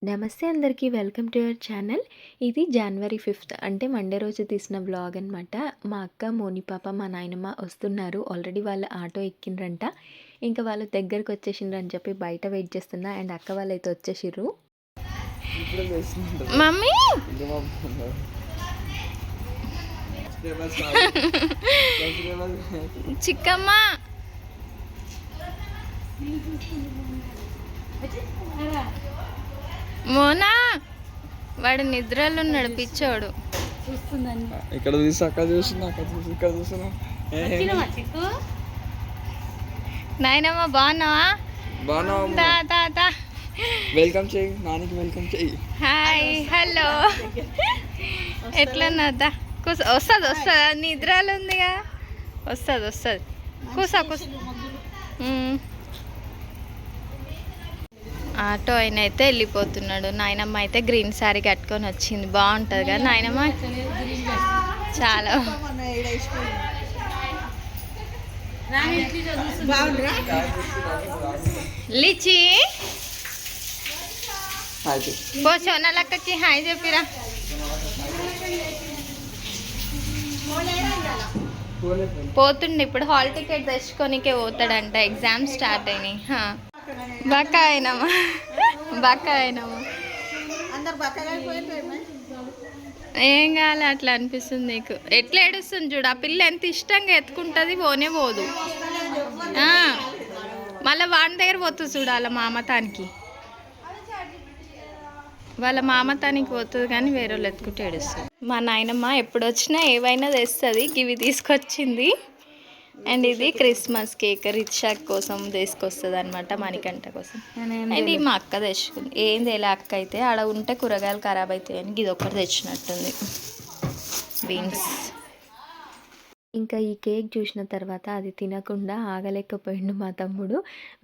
నమస్తే అందరికీ welcome to your channel. ఇది జనవరి 5 అంటే మండే రోజు తీసిన వ్లాగ్ అనమాట. మా అక్క, మోని పాప, మా నాయనమ్మ వస్తున్నారు. ఆల్రెడీ వాళ్ళు ఆటో ఎక్కిండ్రంట. ఇంకా వాళ్ళు దగ్గరికి వచ్చేసిండ్రు అని చెప్పి బయట వెయిట్ చేస్తున్నా. అండ్ అక్క వాళ్ళైతే వచ్చేసిర్రు. మమ్మీ చిక్కమ్మ మోనా వాడు నిద్రలో ఉన్నాడు పిచ్చోడు. ఇక్కడ చూసి అక్కడ చూస్తున్నా, అక్కడ చూసి ఇక్కడ చూస్తున్నా. నాయనమ్మ బాగున్నావా? బాగున్నావా? వెల్కమ్ చెయ్యి, నానికి వెల్కమ్ చెయ్యి. హాయ్ హలో ఎట్లున్నా? వస్తుంది వస్తుంది, నిద్రలో ఉందిగా. వస్తుంది కూసా ఆటో ఆయన అయితే వెళ్ళిపోతున్నాడు. నాయనమ్మ అయితే గ్రీన్ శారీ కట్టుకొని వచ్చింది. బాగుంటుంది కదా నాయనమ్మ? చాలా లిచి పో సోనాలక్కకి హాయ్ చెప్పిరా. పోతుండే ఇప్పుడు హాల్ టికెట్ తెచ్చుకోనికే పోతాడంట. ఎగ్జామ్ స్టార్ట్ అయినాయి. బక్కా అయినామా ఏం కావాలి అట్లా అనిపిస్తుంది నీకు? ఎట్లా ఏడుస్తుంది చూడు. ఆ పిల్ల ఎంత ఇష్టంగా ఎత్తుకుంటుంది, పోనే పోదు. మళ్ళీ వాడి దగ్గర పోతుంది చూడు. వాళ్ళ మామతానికి పోతుంది కానీ వేరే వాళ్ళు ఎత్తుకుంటే ఏడుస్తుంది. మా నాయనమ్మ ఎప్పుడు వచ్చినా ఏవైనా తెస్తుంది. ఇవి తీసుకొచ్చింది. అండ్ ఇది క్రిస్మస్ కేక్ రిక్షాక్ కోసం తీసుకొస్తుంది అనమాట, మణికంఠ కోసం. అండ్ మా అక్క తెచ్చుకుంది. ఏం తెలే అక్క అయితే ఆడ ఉంటే కూరగాయలు ఖరాబ్ అవుతాయని ఇది ఒక్కటి తెచ్చినట్టుంది, బీన్స్. ఇంకా ఈ కేక్ చూసిన తర్వాత అది తినకుండా ఆగలేకపోయిండు మా తమ్ముడు.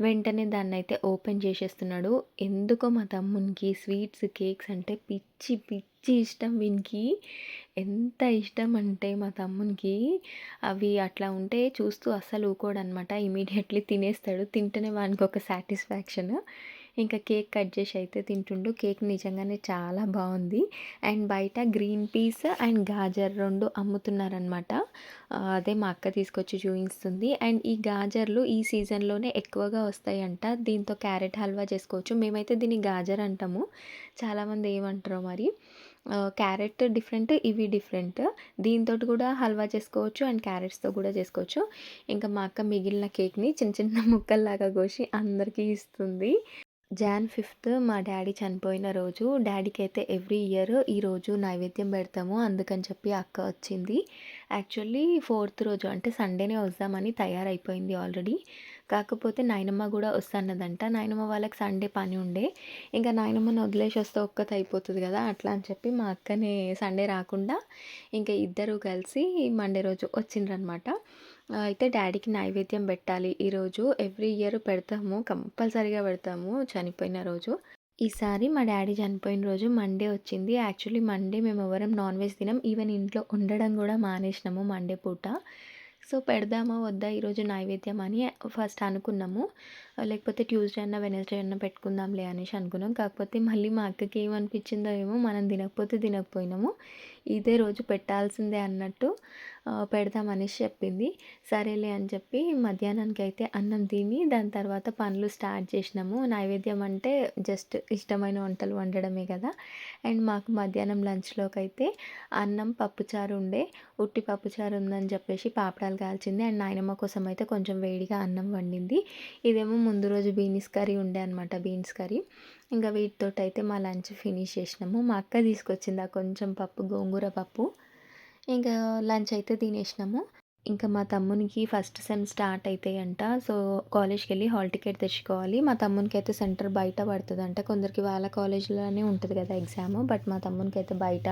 వెంటనే దాన్ని అయితే ఓపెన్ చేసేస్తున్నాడు. ఎందుకో మా తమ్మునికి స్వీట్స్, కేక్స్ అంటే పిచ్చి పిచ్చి ఇష్టం. వీనికి ఎంత ఇష్టం అంటే మా తమ్మునికి అవి అట్లా ఉంటే చూస్తూ అస్సలు ఊకోడనమాట. ఇమీడియట్లీ తినేస్తాడు. తింటేనే వానికి ఒక సాటిస్ఫాక్షన్. ఇంకా కేక్ కట్ చేసి అయితే తింటుండు. కేక్ నిజంగానే చాలా బాగుంది. అండ్ బయట గ్రీన్ పీస్ అండ్ గాజర్ 2 అమ్ముతున్నారనమాట. అదే మా అక్క తీసుకొచ్చి చూపిస్తుంది. అండ్ ఈ గాజర్లు ఈ సీజన్లోనే ఎక్కువగా వస్తాయంట. దీంతో క్యారెట్ హల్వా చేసుకోవచ్చు. మేమైతే దీన్ని గాజర్ అంటాము, చాలామంది ఏమంటారో మరి. క్యారెట్ డిఫరెంట్, ఇవి డిఫరెంట్. దీంతో కూడా హల్వా చేసుకోవచ్చు అండ్ క్యారెట్స్తో కూడా చేసుకోవచ్చు. ఇంకా మా అక్క మిగిలిన కేక్ని చిన్న చిన్న ముక్కల్లాగా కోసి అందరికీ ఇస్తుంది. Jan 5 మా డాడీ చనిపోయిన రోజు. డాడీకి అయితే ఎవ్రీ ఇయర్ ఈరోజు నైవేద్యం పెడతాము, అందుకని చెప్పి అక్క వచ్చింది. యాక్చువల్లీ 4th రోజు అంటే సండేనే వద్దామని తయారైపోయింది ఆల్రెడీ. కాకపోతే నాయనమ్మ కూడా వస్తున్నదంట. నాయనమ్మ వాళ్ళకి సండే పని ఉండే. ఇంకా నాయనమ్మని వదిలేసి వస్తే ఒక్కతి అయిపోతుంది కదా, అట్లా అని చెప్పి మా అక్కనే సండే రాకుండా ఇంకా ఇద్దరు కలిసి మండే రోజు వచ్చిండ్రనమాట. అయితే డాడీకి నైవేద్యం పెట్టాలి ఈరోజు. ఎవ్రీ ఇయర్ పెడతాము, కంపల్సరీగా పెడతాము చనిపోయిన రోజు. ఈసారి మా డాడీ చనిపోయిన రోజు మండే వచ్చింది. యాక్చువల్లీ మండే మేము ఎవరం నాన్ వెజ్ తినం. ఈవెన్ ఇంట్లో ఉండడం కూడా మానేసినాము మండే పూట. సో పెడదామా వద్దా ఈరోజు నైవేద్యం అని ఫస్ట్ అనుకున్నాము. లేకపోతే ట్యూస్డే అన్న వెనస్డే అన్న పెట్టుకుందాంలే అనేసి అనుకున్నాం. కాకపోతే మళ్ళీ మా అక్కకి ఏమనిపించిందో ఏమో, మనం తినకపోతే తినకపోయినాము, ఇదే రోజు పెట్టాల్సిందే అన్నట్టు పెడదామనేసి చెప్పింది. సరేలే అని చెప్పి మధ్యాహ్నానికి అయితే అన్నం తిని దాని తర్వాత పనులు స్టార్ట్ చేసినాము. నైవేద్యం అంటే జస్ట్ ఇష్టమైన వంటలు వండడమే కదా. అండ్ మాకు మధ్యాహ్నం లంచ్లోకి అయితే అన్నం, పప్పుచారు ఉండే. ఉట్టి పప్పుచారు ఉందని చెప్పేసి పాపడాలు కాల్చింది. అండ్ నాయనమ్మ కోసం అయితే కొంచెం వేడిగా అన్నం వండింది. ఇదేమో ముందు రోజు బీన్స్ కర్రీ ఉండే అనమాట, బీన్స్ కర్రీ. ఇంకా వీటితో అయితే మా లంచ్ ఫినిష్ చేసినాము. మా అక్క తీసుకొచ్చింది ఆ కొంచెం పప్పు, గోంగూర పప్పు. ఇంకా లంచ్ అయితే తినేసినాము. ఇంకా మా తమ్మునికి ఫస్ట్ సెమ్ స్టార్ట్ అవుతాయంట. సో కాలేజ్కి వెళ్ళి హాల్ టికెట్ తెచ్చుకోవాలి. మా తమ్మునికి అయితే సెంటర్ బయట పడుతుందంట. కొందరికి వాళ్ళ కాలేజ్లోనే ఉంటుంది కదా ఎగ్జామ్, బట్ మా తమ్మునికి అయితే బయట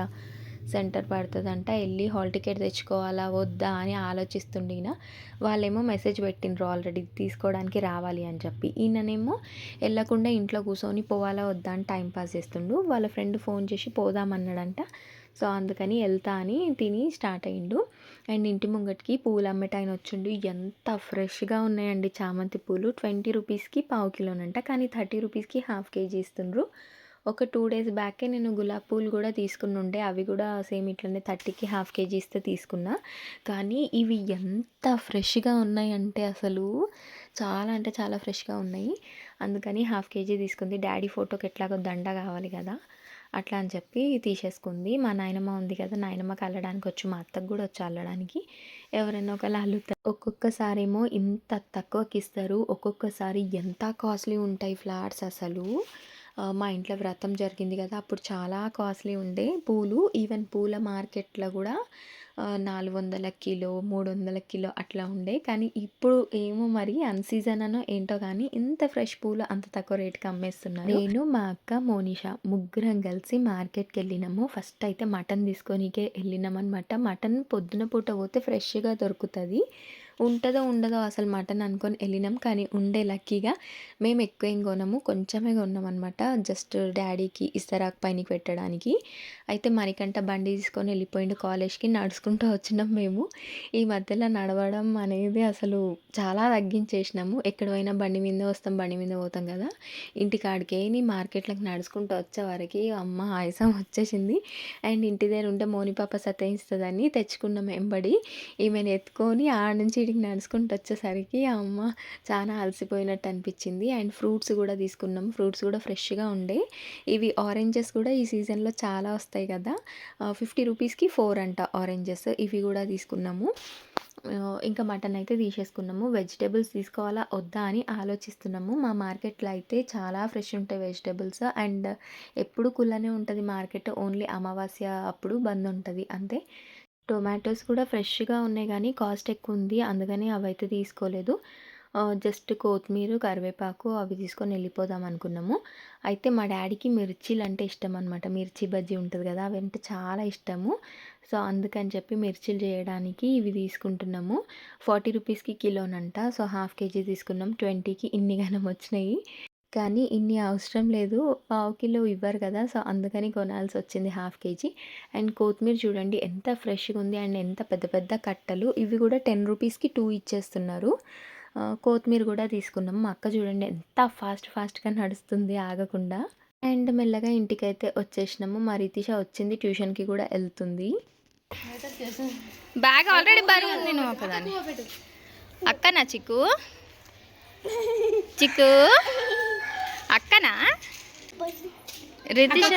సెంటర్ పడుతుందంట. వెళ్ళి హాల్ టికెట్ తెచ్చుకోవాలా వద్దా అని ఆలోచిస్తుండిన. వాళ్ళేమో మెసేజ్ పెట్టిండ్రు ఆల్రెడీ తీసుకోవడానికి రావాలి అని చెప్పి. ఈయననేమో వెళ్ళకుండా ఇంట్లో కూర్చొని పోవాలా వద్దా అని టైంపాస్ చేస్తుండు. వాళ్ళ ఫ్రెండ్ ఫోన్ చేసి పోదామన్నాడంట. సో అందుకని వెళ్తా అని తిని స్టార్ట్ అయ్యిండు. అండ్ ఇంటి ముంగటికి పూలు అమ్మటాయన వచ్చిండు. ఎంత ఫ్రెష్గా ఉన్నాయండి చామంతి పూలు. 20 రూపీస్కి 1/4 కిలోనంట, కానీ 30 రూపీస్కి 1/2 kg ఇస్తుండ్రు. ఒక 2 డేస్ బ్యాకే నేను గులాబీ పూలు కూడా తీసుకుని ఉండే, అవి కూడా సేమ్ ఇట్లనే 30కి హాఫ్ కేజీ ఇస్తే తీసుకున్నా. కానీ ఇవి ఎంత ఫ్రెష్గా ఉన్నాయంటే అసలు చాలా అంటే చాలా ఫ్రెష్గా ఉన్నాయి. అందుకని హాఫ్ కేజీ తీసుకుంది. డాడీ ఫోటోకి ఎట్లాగో దండ కావాలి కదా అట్లా అని చెప్పి తీసేసుకుంది. మా నాయనమ్మ ఉంది కదా, నాయనమ్మకి అల్లడానికి వచ్చు, మా అత్తకు కూడా వచ్చు అల్లడానికి. ఎవరైనా ఒకళ్ళు అల్లుతారు. ఒక్కొక్కసారి ఏమో ఇంత తక్కువకి ఇస్తారు, ఒక్కొక్కసారి ఎంత కాస్ట్లీ ఉంటాయి ఫ్లవర్స్ అసలు. మా ఇంట్లో వ్రతం జరిగింది కదా, అప్పుడు చాలా కాస్ట్లీ ఉండే పూలు. ఈవెన్ పూల మార్కెట్లో కూడా 400 కిలో 300 కిలో అట్లా ఉండే. కానీ ఇప్పుడు ఏమో మరి అన్సీజన్ అనో ఏంటో కానీ ఇంత ఫ్రెష్ పూలు అంత తక్కువ రేట్కి అమ్మేస్తున్నారు. నేను మా అక్క మోనిషా ముగ్గురం కలిసి మార్కెట్కి వెళ్ళినాము. ఫస్ట్ అయితే మటన్ తీసుకొనికే వెళ్ళినాం అనమాట. మటన్ పొద్దున పూట పోతే ఫ్రెష్గా దొరుకుతుంది. ఉంటుందో ఉండదో అసలు మటన్ అనుకొని వెళ్ళినాం. కానీ ఉండే లక్కీగా మేము ఎక్కువ ఏం కొనము, కొంచెమే కొన్నాం అనమాట. జస్ట్ డాడీకి ఇస్తరాకు పైనకి పెట్టడానికి. అయితే మరికంట బండి తీసుకొని వెళ్ళిపోయిండు కాలేజ్కి. నడుచుకుంటూ వచ్చినాం మేము. ఈ మధ్యలో నడవడం అనేది అసలు చాలా తగ్గించేసినాము. ఎక్కడ పోయినా బండి మీద వస్తాం, బండి మీద పోతాం కదా. ఇంటికాడికే మార్కెట్లకు నడుచుకుంటూ వచ్చేవరకు అమ్మ ఆయాసం వచ్చేసింది. అండ్ ఇంటి దగ్గర ఉంటే మోని పాప సతాయిస్తుందని తెచ్చుకున్నాం వెంబడి. ఈమెను ఎత్తుకొని ఆడ నుంచి ఇడికి నడుచుకుంటూ వచ్చేసరికి అమ్మ చాలా అలసిపోయినట్టు అనిపించింది. అండ్ ఫ్రూట్స్ కూడా తీసుకున్నాం. ఫ్రూట్స్ కూడా ఫ్రెష్గా ఉండే. ఇవి ఆరెంజెస్ కూడా ఈ సీజన్లో చాలా వస్తాయి కదా, 50 రూపీస్కి 4 అంట ఆరెంజెస్. ఇవి కూడా తీసుకున్నాము. ఇంకా మటన్ అయితే తీసేసుకున్నాము. వెజిటేబుల్స్ తీసుకోవాలా వద్దా అని ఆలోచిస్తున్నాము. మా మార్కెట్లో అయితే చాలా ఫ్రెష్ ఉంటాయి వెజిటేబుల్స్. అండ్ ఎప్పుడు కుల్లనే ఉంటుంది మార్కెట్, ఓన్లీ అమావాస్య అప్పుడు బంద్ ఉంటుంది అంతే. టొమాటోస్ కూడా ఫ్రెష్గా ఉన్నాయి కానీ కాస్ట్ ఎక్కువ ఉంది, అందుకని అవైతే తీసుకోలేదు. జస్ట్ కొత్తిమీర కరివేపాకు అవి తీసుకొని వెళ్ళిపోదాం అనుకున్నాము. అయితే మా డాడీకి మిర్చీలు అంటే ఇష్టం అనమాట. మిర్చి బజ్జీ ఉంటుంది కదా, అవి అంటే చాలా ఇష్టము. సో అందుకని చెప్పి మిర్చీలు చేయడానికి ఇవి తీసుకుంటున్నాము. 40 రూపీస్కి కిలోనంట. సో హాఫ్ కేజీ తీసుకున్నాం. 20కి ఇన్ని గనం వచ్చినాయి. కానీ ఇన్ని అవసరం లేదు, పావు కిలో ఇవ్వరు కదా, సో అందుకని కొనాల్సి వచ్చింది హాఫ్ కేజీ. అండ్ కొత్తిమీర చూడండి ఎంత ఫ్రెష్గా ఉంది అండ్ ఎంత పెద్ద పెద్ద కట్టలు. ఇవి కూడా 10 రూపీస్కి 2 ఇచ్చేస్తున్నారు. కొత్తిమీర కూడా తీసుకున్నాం. మా అక్క చూడండి ఎంత ఫాస్ట్గా నడుస్తుంది ఆగకుండా. అండ్ మెల్లగా ఇంటికైతే వచ్చేసినాము. మా రితిష వచ్చింది, ట్యూషన్కి కూడా వెళ్తుంది. బ్యాగ్ ఆల్రెడీ బరువు ఉంది నువ్వు ఒకదాన్ని. అక్కనా చిక్కు చిక్కు అక్కనా రితిష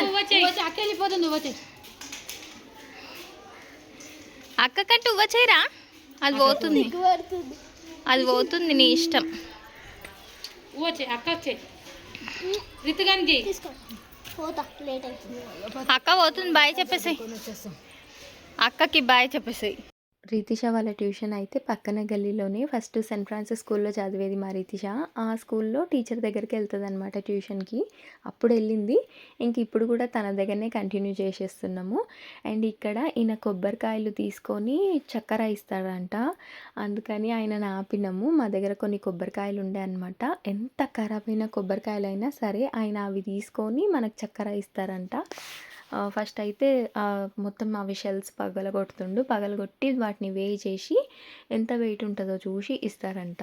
అక్క కంటే ఉవ్వ చేయరా, అది పోతుంది, అది పోతుంది, నీ ఇష్టం. అక్క పోతుంది, బాయ్ చెప్పేసి, అక్కకి బాయ్ చెప్పేసి. రితిష వాళ్ళ ట్యూషన్ అయితే పక్కన గల్లీలోనే. ఫస్ట్ సెయింట్ ఫ్రాన్సిస్ స్కూల్లో చదివేది మా రితిష. ఆ స్కూల్లో టీచర్ దగ్గరికి వెళ్తుంది అనమాట ట్యూషన్కి. అప్పుడు వెళ్ళింది, ఇంక ఇప్పుడు కూడా తన దగ్గరనే కంటిన్యూ చేసేస్తున్నాము. అండ్ ఇక్కడ ఈయన కొబ్బరికాయలు తీసుకొని చక్కెర ఇస్తాడంట, అందుకని ఆయన ఆపినాము. మా దగ్గర కొన్ని కొబ్బరికాయలు ఉండే అనమాట. ఎంత ఖరాబ్ అయిన కొబ్బరికాయలైనా సరే ఆయన అవి తీసుకొని మనకు చక్కెర ఇస్తారంట. ఫస్ట్ అయితే మొత్తం అవి షెల్స్ పగలగొట్టి వాటిని వేయి చేసి ఎంత వెయిట్ ఉంటుందో చూసి ఇస్తారంట.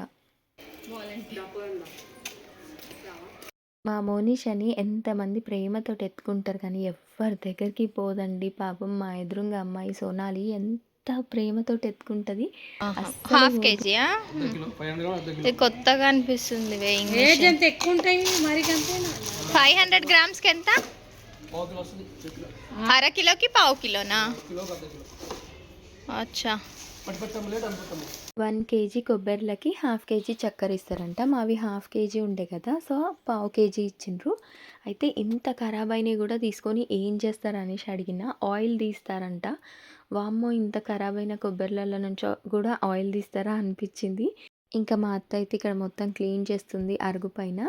మా మోనిషని ఎంతమంది ప్రేమతో ఎత్తుకుంటారు కానీ ఎవరి దగ్గరికి పోదండి. పాపం మా ఎదురుగా అమ్మాయి సోనాలి ఎంత ప్రేమతో ఎత్తుకుంటుంది. హాఫ్ కేజీయా, కొత్తగా అనిపిస్తుంది. 500 గ్రామ్స్కి ఎంత? అర కిలోకి పావు కిలోనా? అచ్చా. 1 కేజీ కొబ్బరిలకి హాఫ్ కేజీ చక్కెర ఇస్తారంట. మావి హాఫ్ కేజీ ఉండే కదా, సో పావు కేజీ ఇచ్చిండ్రు. అయితే ఇంత ఖరాబ్ అయినవి కూడా తీసుకొని ఏం చేస్తారు అనేసి అడిగిన. ఆయిల్ తీస్తారంట. వామ్మో, ఇంత ఖరాబ్ అయిన కొబ్బరిల నుంచో కూడా ఆయిల్ తీస్తారా అనిపించింది. ఇంకా మా అత్త అయితే ఇక్కడ మొత్తం క్లీన్ చేస్తుంది అరుగు పైన.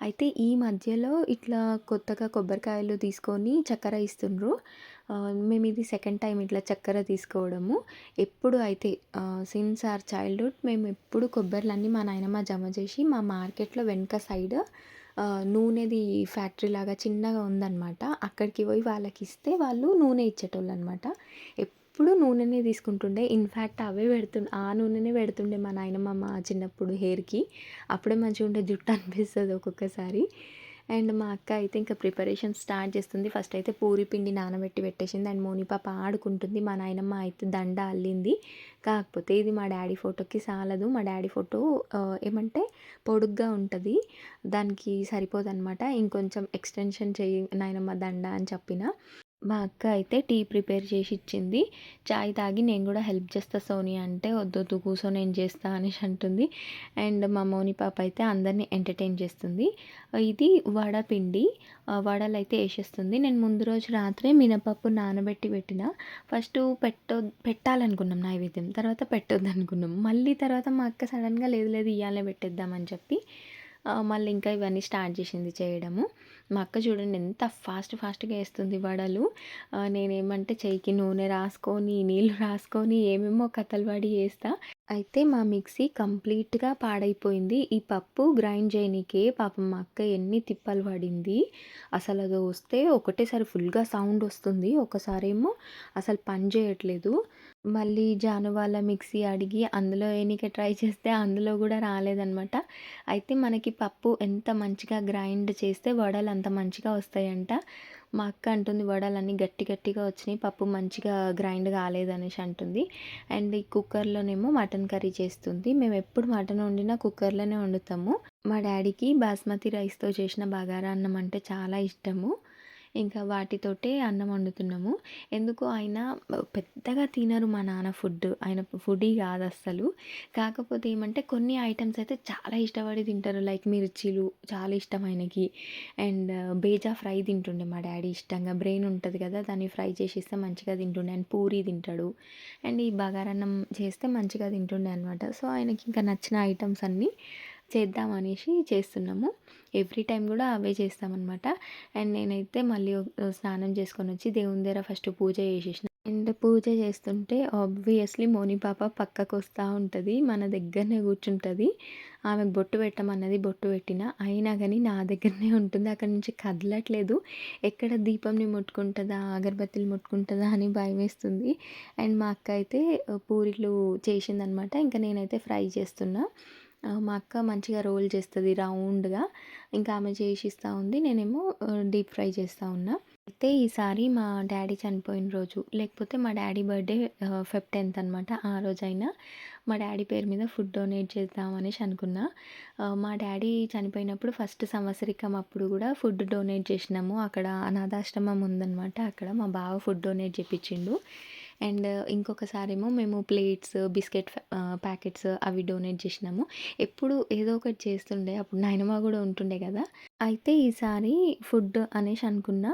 అయితే ఈ మధ్యలో ఇట్లా కొత్తగా కొబ్బరికాయలు తీసుకొని చక్కెర ఇస్తుండ్రు. మేము ఇది సెకండ్ టైం ఇట్లా చక్కెర తీసుకోవడము. ఎప్పుడు అయితే సిన్స్ ఆర్ చైల్డ్హుడ్ మేము ఎప్పుడు కొబ్బరిలన్నీ మా నాయనమ్మ జమ చేసి మా మార్కెట్లో వెనక సైడ్ నూనెది ఫ్యాక్టరీ లాగా చిన్నగా ఉందన్నమాట. అక్కడికి పోయి వాళ్ళకి ఇస్తే వాళ్ళు నూనె ఇచ్చేటోళ్ళు అనమాట. ఎప్పుడు నూనెనే తీసుకుంటుండే. ఇన్ఫ్యాక్ట్ అవే ఆ నూనెనే పెడుతుండే మా నాయనమ్మ మా చిన్నప్పుడు హెయిర్కి. అప్పుడే మంచిగా ఉండే జుట్టు అనిపిస్తుంది ఒక్కొక్కసారి. అండ్ మా అక్క అయితే ఇంకా ప్రిపరేషన్ స్టార్ట్ చేస్తుంది. ఫస్ట్ అయితే పూరి పిండి నానబెట్టి పెట్టేసింది. అండ్ మోని పాప ఆడుకుంటుంది. మా నాయనమ్మ అయితే దండ అల్లింది. కాకపోతే ఇది మా డాడీ ఫోటోకి సాలదు. మా డాడీ ఫోటో ఏమంటే పొడుగ్గా ఉంటుంది, దానికి సరిపోదన్నమాట. ఇంకొంచెం ఎక్స్టెన్షన్ చెయ్యి నాయనమ్మ దండ అని చెప్పిన. మా అక్క అయితే టీ ప్రిపేర్ చేసి ఇచ్చింది. చాయ్ తాగి నేను కూడా హెల్ప్ చేస్తా సోనియా అంటే, వద్దొద్దు కూర్చో నేను చేస్తా అనేసి అంటుంది. అండ్ మా మౌని పాప అయితే అందరినీ ఎంటర్టైన్ చేస్తుంది. ఇది వడ పిండి, వడలు అయితే వేసేస్తుంది. నేను ముందు రోజు రాత్రే మినపప్పు నానబెట్టి పెట్టిన. ఫస్ట్ పెట్టాలనుకున్నాం నైవేద్యం, తర్వాత పెట్టొద్దు అనుకున్నాం. మళ్ళీ తర్వాత మా అక్క సడన్గా లేదు లేదు ఇయ్యాలే పెట్టేద్దామని చెప్పి మళ్ళీ ఇంకా ఇవన్నీ స్టార్ట్ చేసింది చేయడము. మా అక్క చూడండి ఎంత ఫాస్ట్గా వేస్తుంది వడలు. నేనేమంటే చెయ్యికి నూనె రాసుకొని నీళ్ళు రాసుకొని ఏమేమో కథలు పడి వేస్తా. అయితే మా మిక్సీ కంప్లీట్గా పాడైపోయింది. ఈ పప్పు గ్రైండ్ చేయనీకే పాపం మా అక్క ఎన్ని తిప్పలు పడింది. అసలు అది వస్తే ఒకటేసారి ఫుల్గా సౌండ్ వస్తుంది, ఒకసారేమో అసలు పని చేయట్లేదు. మళ్ళీ జాను వాళ్ళ మిక్సీ అడిగి అందులో వేయనీకి ట్రై చేస్తే అందులో కూడా రాలేదనమాట. అయితే మనకి పప్పు ఎంత మంచిగా గ్రైండ్ చేస్తే వడలు అంత మంచిగా వస్తాయంట. మా అక్క అంటుంది వడలన్నీ గట్టి గట్టిగా వచ్చినాయి, పప్పు మంచిగా గ్రైండ్ కాలేదనేసి అంటుంది. అండ్ ఈ కుక్కర్లోనేమో మటన్ కర్రీ చేస్తుంది. మేము ఎప్పుడు మటన్ వండినా కుక్కర్లోనే వండుతాము. మా డాడీకి బాస్మతి రైస్తో చేసిన బగారా అన్నం అంటే చాలా ఇష్టము. ఇంకా వాటితోటే అన్నం వండుతున్నాము. ఎందుకో ఆయన పెద్దగా తినరు మా నాన్న ఫుడ్, ఆయన ఫుడీ కాదు అస్సలు. కాకపోతే ఏమంటే కొన్ని ఐటమ్స్ అయితే చాలా ఇష్టపడి తింటారు. లైక్ మిర్చీలు చాలా ఇష్టం ఆయనకి. అండ్ బేజా ఫ్రై తింటుండే మా డాడీ ఇష్టంగా. బ్రెయిన్ ఉంటుంది కదా, దాన్ని ఫ్రై చేసి ఇస్తే మంచిగా తింటుండే. అండ్ పూరి తింటాడు. అండ్ ఈ బగారన్నం చేస్తే మంచిగా తింటుండే అనమాట. సో ఆయనకి ఇంకా నచ్చిన ఐటమ్స్ అన్నీ చేద్దామనేసి చేస్తున్నాము. ఎవ్రీ టైం కూడా అవే చేస్తామన్నమాట. అండ్ నేనైతే మళ్ళీ స్నానం చేసుకొని వచ్చి దేవుని దగ్గర ఫస్ట్ పూజ చేసేసిన. అండ్ పూజ చేస్తుంటే ఆబ్వియస్లీ మోని పాప పక్కకు వస్తూ ఉంటుంది, మన దగ్గరనే కూర్చుంటుంది. ఆమెకు బొట్టు పెట్టమన్నది, బొట్టు పెట్టిన. అయినా కానీ నా దగ్గరనే ఉంటుంది, అక్కడి నుంచి కదలట్లేదు. ఎక్కడ దీపంని ముట్టుకుంటుందా అగరబత్తిలు ముట్టుకుంటుందా అని భయం వేస్తుంది. అండ్ మా అక్క అయితే పూరీలు చేసిందనమాట. ఇంకా నేనైతే ఫ్రై చేస్తున్నా. మా అక్క మంచిగా రోల్ చేస్తుంది రౌండ్గా. ఇంకా ఆమె చేసిస్తూ ఉంది, నేనేమో డీప్ ఫ్రై చేస్తూ ఉన్నా. అయితే ఈసారి మా డాడీ చనిపోయిన రోజు, లేకపోతే మా డాడీ బర్త్డే ఫెబ్ 10th అనమాట. ఆ రోజైనా మా డాడీ పేరు మీద ఫుడ్ డొనేట్ చేద్దామనేసి అనుకున్నా. మా డాడీ చనిపోయినప్పుడు ఫస్ట్ సంవత్సరికం అప్పుడు కూడా ఫుడ్ డొనేట్ చేసినాము. అక్కడ అనాథాశ్రమం ఉందన్నమాట, అక్కడ మా బావ ఫుడ్ డొనేట్ చేపించిండు. అండ్ ఇంకొకసారేమో మేము ప్లేట్స్, బిస్కెట్ ప్యాకెట్స్ అవి డొనేట్ చేసినాము. ఎప్పుడు ఏదో ఒకటి చేస్తుండే, అప్పుడు నాయనమ్మ కూడా ఉంటుండే కదా. అయితే ఈసారి ఫుడ్ అనేసి అనుకున్నా,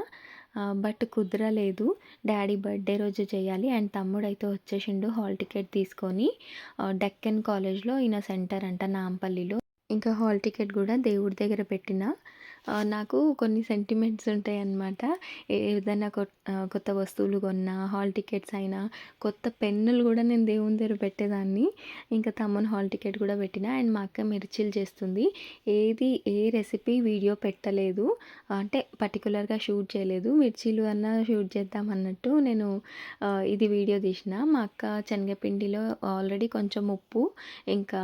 బట్ కుదరలేదు. డాడీ బర్త్డే రోజు చేయాలి. అండ్ తమ్ముడైతే వచ్చేసిండు హాల్ టికెట్ తీసుకొని. డెక్కన్ కాలేజ్లో ఈయన సెంటర్ అంట నాంపల్లిలో. ఇంకా హాల్ టికెట్ కూడా దేవుడి దగ్గర పెట్టిన. నాకు కొన్ని సెంటిమెంట్స్ ఉంటాయన్నమాట. ఏదైనా కొత్త వస్తువులు కొన్నా, హాల్ టికెట్స్ అయినా, కొత్త పెన్నులు కూడా నేను దేవుని దగ్గర పెట్టేదాన్ని. ఇంకా తమ్ముని హాల్ టికెట్ కూడా పెట్టిన. అండ్ మా అక్క మిర్చీలు చేస్తుంది. ఏ రెసిపీ వీడియో పెట్టలేదు, అంటే పర్టికులర్గా షూట్ చేయలేదు. మిర్చీలు అన్నా షూట్ చేద్దాం అన్నట్టు నేను ఇది వీడియో తీసిన. మా అక్క శనగపిండిలో ఆల్రెడీ కొంచెం ఉప్పు ఇంకా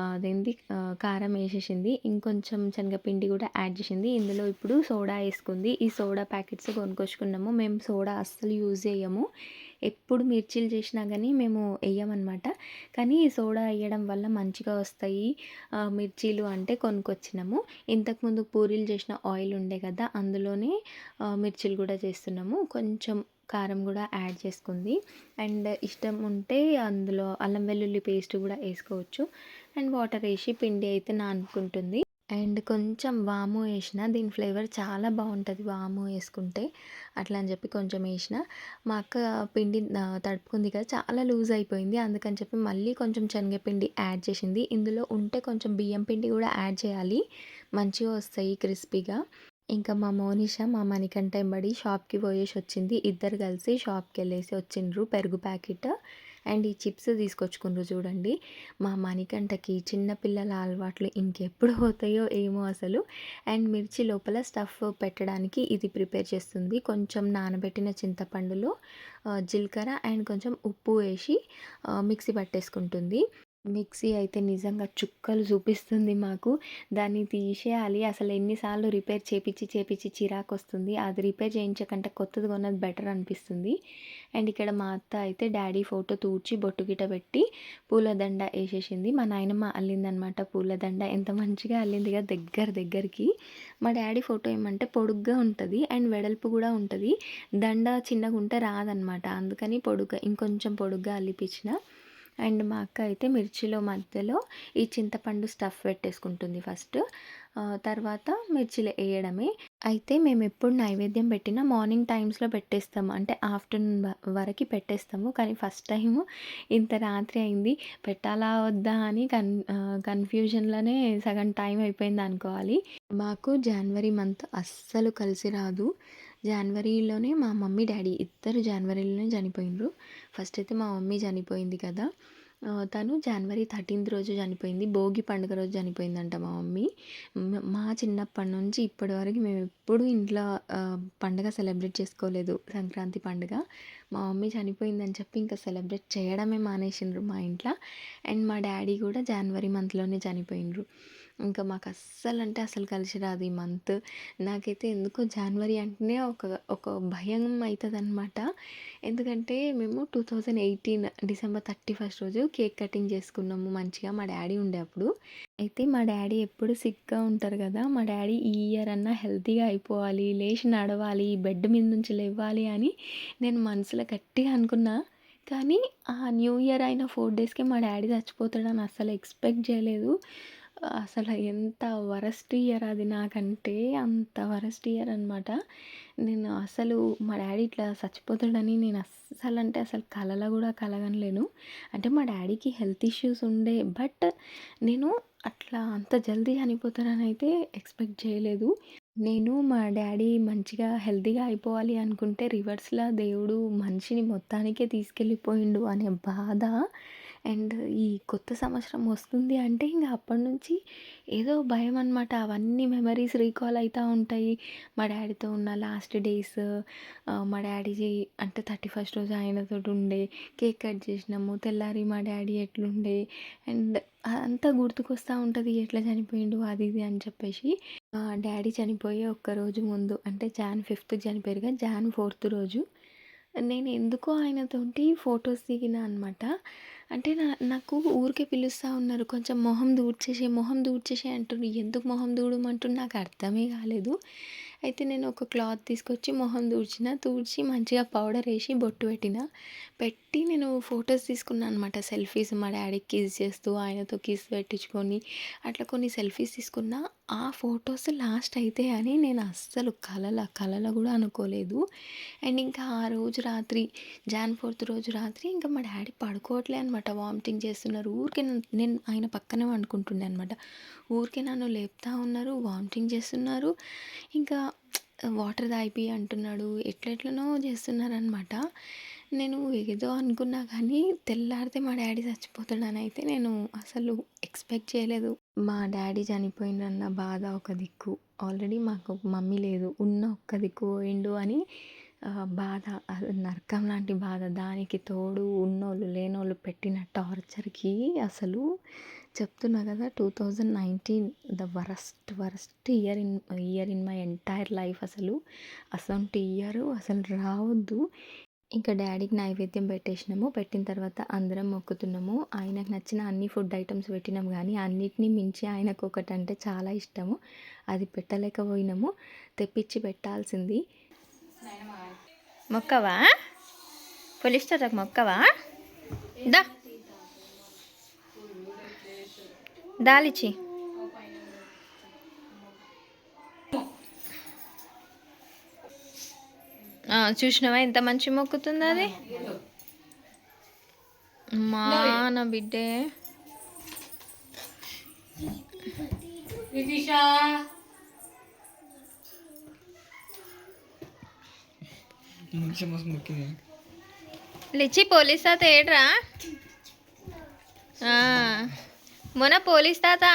కారం వేసేసింది. ఇంకొంచెం శనగపిండి కూడా యాడ్ చేసింది. ఇందులో ఇప్పుడు సోడా వేసుకుంది. ఈ సోడా ప్యాకెట్స్ కొనుక్కొచ్చుకున్నాము. మేము సోడా అస్సలు యూజ్ చేయము. ఎప్పుడు మిర్చీలు చేసినా కానీ మేము వేయమన్నమాట. కానీ సోడా వేయడం వల్ల మంచిగా వస్తాయి మిర్చీలు అంటే కొనుక్కొచ్చినాము. ఇంతకుముందు పూరీలు చేసిన ఆయిల్ ఉండే కదా, అందులోనే మిర్చీలు కూడా చేస్తున్నాము. కొంచెం కారం కూడా యాడ్ చేసుకుంది. అండ్ ఇష్టం ఉంటే అందులో అల్లం వెల్లుల్లి పేస్ట్ కూడా వేసుకోవచ్చు. అండ్ వాటర్ వేసి పిండి అయితే నానుకుంటుంది. అండ్ కొంచెం వాము వేసిన, దీని ఫ్లేవర్ చాలా బాగుంటుంది వాము వేసుకుంటే, అట్లా అని చెప్పి కొంచెం వేసిన. మా అక్క పిండి తడుపుకుంది కదా, చాలా లూజ్ అయిపోయింది. అందుకని చెప్పి మళ్ళీ కొంచెం శనగపిండి యాడ్ చేసింది. ఇందులో ఉంటే కొంచెం బియ్యం పిండి కూడా యాడ్ చేయాలి, మంచిగా వస్తాయి క్రిస్పీగా. ఇంకా మా మోనిష మా మణికంఠ ఎంబడి షాప్కి పోయేసి వచ్చింది. ఇద్దరు కలిసి షాప్కి వెళ్ళేసి వచ్చిండ్రు పెరుగు ప్యాకెట్ అండ్ ఈ చిప్స్ తీసుకొచ్చుకుండ్రు. చూడండి మా మణికంఠకి చిన్నపిల్లల అలవాట్లు ఇంకెప్పుడు పోతాయో ఏమో అసలు. అండ్ మిర్చి లోపల స్టఫ్ పెట్టడానికి ఇది ప్రిపేర్ చేస్తుంది. కొంచెం నానబెట్టిన చింతపండులో జీలకర్ర అండ్ కొంచెం ఉప్పు వేసి మిక్సీ పట్టేసుకుంటుంది. మిక్సీ అయితే నిజంగా చుక్కలు చూపిస్తుంది మాకు. దాన్ని తీసేయాలి. అసలు ఎన్నిసార్లు రిపేర్ చేపిచ్చి చిరాకొస్తుంది. అది రిపేర్ చేయించకంటే కొత్తది కొన్నది బెటర్ అనిపిస్తుంది. అండ్ ఇక్కడ మా అత్త అయితే డాడీ ఫోటో తూడ్చి బొట్టు గిట్ట పెట్టి పూలదండ వేసేసింది. మా నాయనమ్మ అల్లిందనమాట పూలదండ. ఎంత మంచిగా అల్లింది కదా దగ్గరికి. మా డాడీ ఫోటో ఏమంటే పొడుగ్గా ఉంటుంది అండ్ వెడల్పు కూడా ఉంటుంది. దండ చిన్నగా ఉంటే రాదనమాట. అందుకని ఇంకొంచెం పొడుగ్గా అల్లిపించిన. అండ్ మా అక్క అయితే మిర్చిలో మధ్యలో ఈ చింతపండు స్టఫ్ పెట్టేసుకుంటుంది ఫస్ట్. తర్వాత మిర్చిలు వేయడమే. అయితే మేము ఎప్పుడు నైవేద్యం పెట్టినా మార్నింగ్ టైమ్స్లో పెట్టేస్తాము, అంటే ఆఫ్టర్నూన్ వరకు పెట్టేస్తాము. కానీ ఫస్ట్ టైము ఇంత రాత్రి అయింది, పెట్టాలా వద్దా అని కన్ఫ్యూజన్లోనే సగం టైం అయిపోయింది అనుకోవాలి. మాకు జనవరి మంత్ అస్సలు కలిసి రాదు. జనవరిలోనే మా మమ్మీ డాడీ ఇద్దరు జనవరిలోనే చనిపోయినరు. ఫస్ట్ అయితే మా మమ్మీ చనిపోయింది కదా, తను జనవరి 13th రోజు చనిపోయింది. భోగి పండుగ రోజు చనిపోయిందంట మా మమ్మీ. మా చిన్నప్పటి నుంచి ఇప్పటి వరకు మేము ఎప్పుడూ ఇంట్లో పండుగ సెలబ్రేట్ చేసుకోలేదు, సంక్రాంతి పండుగ. మా మమ్మీ చనిపోయిందని చెప్పి ఇంకా సెలబ్రేట్ చేయడమే మానేసిండ్రు మా ఇంట్లో. అండ్ మా డాడీ కూడా జనవరి మంత్లోనే చనిపోయినరు. ఇంకా మాకు అస్సలు కలిసి రాదు ఈ మంత్. నాకైతే ఎందుకో జనవరి అంటేనే ఒక భయం అవుతుంది అనమాట. ఎందుకంటే మేము 2018 డిసెంబర్ 31 రోజు కేక్ కటింగ్ చేసుకున్నాము మంచిగా. మా డాడీ ఉండే అప్పుడు. అయితే మా డాడీ ఎప్పుడు సిక్గా ఉంటారు కదా, మా డాడీ ఈ ఇయర్ అన్నా హెల్తీగా అయిపోవాలి, లేచి నడవాలి, బెడ్ మీద నుంచి లేవాలి అని నేను మనసులో గట్టిగా అనుకున్నా. కానీ ఆ న్యూ ఇయర్ అయిన 4 డేస్కే మా డాడీ చచ్చిపోతాడని అస్సలు ఎక్స్పెక్ట్ చేయలేదు. అసలు ఎంత వరస్ట్ ఇయర్ అది నాకంటే, అంత వరస్ట్ ఇయర్ అనమాట. నేను అసలు మా డాడీ ఇట్లా చచ్చిపోతాడని నేను అసలు కలలో కూడా కలగనలేను. అంటే మా డాడీకి హెల్త్ ఇష్యూస్ ఉండే, బట్ నేను అట్లా అంత జల్దీ చనిపోతారని అయితే ఎక్స్పెక్ట్ చేయలేదు. నేను మా డాడీ మంచిగా హెల్తీగా అయిపోవాలి అనుకుంటే రివర్స్‌లో దేవుడు మనిషిని మొత్తానికే తీసుకెళ్ళిపోయిండు అనే బాధ. అండ్ ఈ కొత్త సంవత్సరం వస్తుంది అంటే ఇంక అప్పటినుంచి ఏదో భయం అనమాట. అవన్నీ మెమరీస్ రీకాల్ అవుతూ ఉంటాయి. మా డాడీతో ఉన్న లాస్ట్ డేస్, మా డాడీ అంటే 31st రోజు ఆయనతోటి ఉండే, కేక్ కట్ చేసినాము, తెల్లారి మా డాడీ ఎట్లుండే అండ్ అంతా గుర్తుకొస్తూ ఉంటుంది, ఎట్లా చనిపోయిండు అది ఇది అని చెప్పేసి. డాడీ చనిపోయే ఒక్కరోజు ముందు అంటే Jan 5th చనిపోయారు కదా, Jan 4th రోజు నేను ఎందుకో ఆయనతోటి ఫొటోస్ దిగిన అనమాట. అంటే నాకు ఊరికే పిలుస్తూ ఉన్నారు, కొంచెం మొహం దూడ్చేసి అంటున్నారు. ఎందుకు మొహం దూడమంటున్నారు నాకు అర్థమే కాలేదు. అయితే నేను ఒక క్లాత్ తీసుకొచ్చి మొహం తుడిచి మంచిగా పౌడర్ వేసి బొట్టు పెట్టి నేను ఫొటోస్ తీసుకున్నాను అనమాట, సెల్ఫీస్. మా డాడీకి కిస్ చేస్తూ ఆయనతో కిస్ పెట్టించుకొని అట్లా కొన్ని సెల్ఫీస్ తీసుకున్నా. ఆ ఫొటోస్ లాస్ట్ అయితే అని నేను అస్సలు కలలో కూడా అనుకోలేదు. అండ్ ఇంకా ఆ రోజు రాత్రి Jan 4th రోజు రాత్రి ఇంకా మా డాడీ పడుకోవట్లే అనమాట, వామిటింగ్ చేస్తున్నారు. ఊరికే నేను ఆయన పక్కనే వండుకుంటుండే అనమాట. ఊరికే నన్ను లేపుతా ఉన్నారు, వామిటింగ్ చేస్తున్నారు, ఇంకా వాటర్ తాగిపి అంటున్నాడు, ఎట్లెట్లనో చేస్తున్నారనమాట. నేను ఏదో అనుకున్నా కానీ తెల్లారితే మా డాడీ చచ్చిపోతాడని అయితే నేను అసలు ఎక్స్పెక్ట్ చేయలేదు. మా డాడీ చనిపోయిందన్న బాధ ఒక దిక్కు, ఆల్రెడీ మాకు మమ్మీ లేదు, ఉన్న ఒక్క దిక్కు పోయిండు అని బాధ, నరకం లాంటి బాధ. దానికి తోడు ఉన్నోళ్ళు లేనోళ్ళు పెట్టిన టార్చర్కి అసలు చెప్తున్నా కదా, 2019 the worst year in my entire life. అసలు ఇయర్ అసలు రావద్దు. ఇంకా డాడీకి నైవేద్యం పెట్టేసినాము. పెట్టిన తర్వాత అందరం మొక్కుతున్నాము. ఆయనకు నచ్చిన అన్ని ఫుడ్ ఐటమ్స్ పెట్టినాము, కానీ అన్నిటినీ మించి ఆయనకు ఒకటి అంటే చాలా ఇష్టము, అది పెట్టలేకపోయినాము. తెప్పించి పెట్టాల్సింది. మొక్కవా పులిస్టోరకు మొక్కవా? దాలిచి చూసినావా ఎంత మంచి మొక్కుతుంది అది. మా నా బిడ్డే లిచి పోలీస్ తాత ఏడ్రా? మొన్న పోలీస్ తాత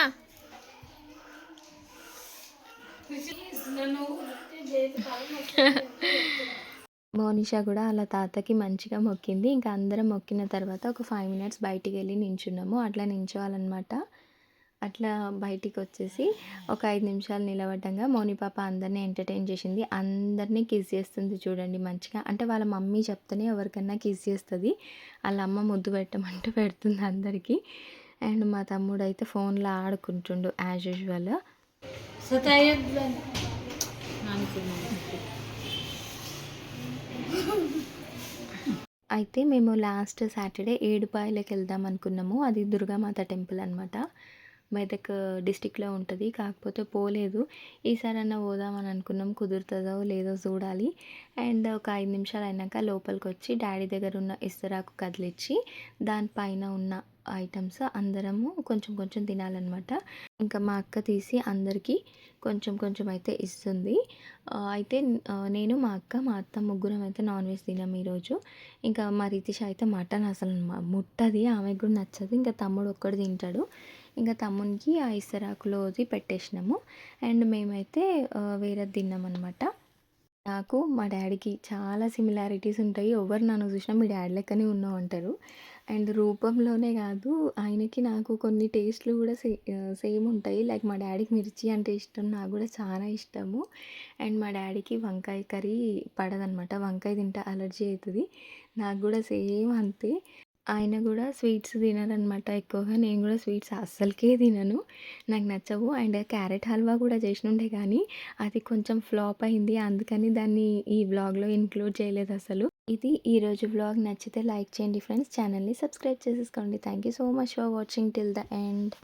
మోనిషా కూడా అలా తాతకి మంచిగా మొక్కింది. ఇంకా అందరం మొక్కిన తర్వాత ఒక 5 మినిట్స్ బయటికి వెళ్ళి నించున్నాము. అట్లా నించోవాలన్నమాట. అట్లా బయటికి వచ్చేసి ఒక 5 నిమిషాలు నిలబడ్డంగా మోని పాప అందరినీ ఎంటర్టైన్ చేసింది. అందరినీ కిస్ చేస్తుంది చూడండి మంచిగా. అంటే వాళ్ళ మమ్మీ చెప్తేనే ఎవరికన్నా కిస్ చేస్తుంది. వాళ్ళ అమ్మ ముద్దు పెట్టమంటే పెడుతుంది అందరికీ. అండ్ మా తమ్ముడు అయితే ఫోన్లో ఆడుకుంటుండు యాజ్ యూజువల్. అయితే మేము లాస్ట్ సాటర్డే ఏడుపాయలకి వెళ్దాం అనుకున్నాము. అది దుర్గామాత టెంపుల్ అనమాట. మెదక్ డిస్టిక్లో ఉంటుంది. కాకపోతే పోలేదు. ఈసారన్నా పోదామని అనుకున్నాం. కుదురుతుందో లేదో చూడాలి. అండ్ ఒక 5 నిమిషాలు అయినాక లోపలికి వచ్చి డాడీ దగ్గర ఉన్న ఇస్తరాకు కదిలిచ్చి దానిపైన ఉన్న ఐటమ్స్ అందరము కొంచెం కొంచెం తినాలన్నమాట. ఇంకా మా అక్క తీసి అందరికీ కొంచెం కొంచెం అయితే ఇస్తుంది. అయితే నేను మా అక్క మా అత్త ముగ్గురం అయితే నాన్ వెజ్ తినాము ఈరోజు. ఇంకా మా రితిష అయితే మటన్ అసలు ముట్టది, ఆమెకు కూడా నచ్చదు. ఇంకా తమ్ముడు ఒక్కడు తింటాడు. ఇంకా తమ్మునికి ఆ ఇస్తరాకులోది పెట్టేసినాము. అండ్ మేమైతే వేరేది తిన్నామన్నమాట. నాకు మా డాడీకి చాలా సిమిలారిటీస్ ఉంటాయి. ఎవరు నన్ను చూసినా మీ డాడీ లెక్కనే ఉన్నావు అంటారు. అండ్ రూపంలోనే కాదు, ఆయనకి నాకు కొన్ని టేస్ట్లు కూడా సేమ్ ఉంటాయి. లైక్ మా డాడీకి మిర్చి అంటే ఇష్టం, నాకు కూడా చాలా ఇష్టము. అండ్ మా డాడీకి వంకాయ కర్రీ పడదనమాట. వంకాయ తింటే అలర్జీ అవుతుంది. నాకు కూడా సేమ్ అంతే. ఆయన కూడా స్వీట్స్ తినరనమాట ఎక్కువగా. నేను కూడా స్వీట్స్ అస్సలకే తినను, నాకు నచ్చవు. అండ్ క్యారెట్ హల్వా కూడా చేసినుండే కానీ అది కొంచెం ఫ్లాప్ అయింది. అందుకని దాన్ని ఈ వ్లాగ్లో ఇంక్లూడ్ చేయలేదు అసలు. ఇది ఈరోజు వ్లాగ్. నచ్చితే లైక్ చేయండి ఫ్రెండ్స్. ఛానల్ని సబ్స్క్రైబ్ చేసేసుకోండి. Thank you so much for watching till the end.